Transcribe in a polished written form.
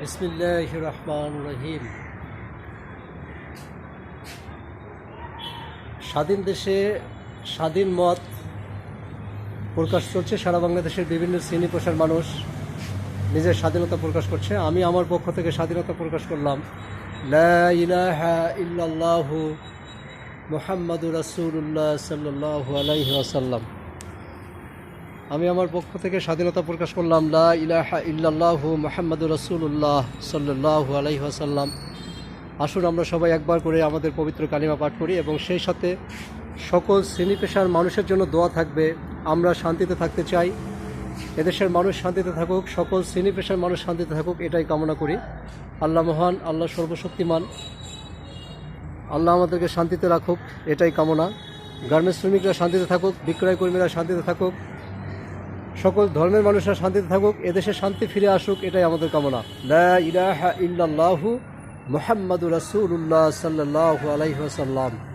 বিসমিল্লাহির রহমানির রহিম। স্বাধীন দেশে স্বাধীন মত প্রকাশ চলছে। সারা বাংলাদেশের বিভিন্ন শ্রেণী পেশার মানুষ নিজের স্বাধীনতা প্রকাশ করছে। আমি আমার পক্ষ থেকে স্বাধীনতা প্রকাশ করলাম, লা ইলাহা ইল্লাল্লাহু মুহাম্মাদুর রাসূলুল্লাহ সাল্লাল্লাহু আলাইহি ওয়াসাল্লাম। আমি আমার পক্ষ থেকে স্বাধীনতা প্রকাশ করলাম, লা ইলাহা ইল্লাল্লাহু মুহাম্মাদুর রাসূলুল্লাহ সাল্লাল্লাহু আলাইহি ওয়াসাল্লাম। আসুন আমরা সবাই একবার করে আমাদের পবিত্র কালিমা পাঠ করি এবং সেই সাথে সকল শ্রেণী পেশার মানুষের জন্য দোয়া থাকবে। আমরা শান্তিতে থাকতে চাই, এদেশের মানুষ শান্তিতে থাকুক, সকল শ্রেণী পেশার মানুষ শান্তিতে থাকুক, এটাই কামনা করি। আল্লাহ মহান, আল্লাহ সর্বশক্তিমান, আল্লাহ আমাদেরকে শান্তিতে রাখুক, এটাই কামনা। গার্মেন্টস শ্রমিকরা শান্তিতে থাকুক, বিক্রয় কর্মীরা শান্তিতে থাকুক, সকল ধর্মের মানুষরা শান্তিতে থাকুক, এদেশে শান্তি ফিরে আসুক, এটাই আমাদের কামনা। লা ইলাহা ইল্লাল্লাহু মুহাম্মাদুর রাসূলুল্লাহ সাল্লাল্লাহু আলাইহি ওয়াসাল্লাম।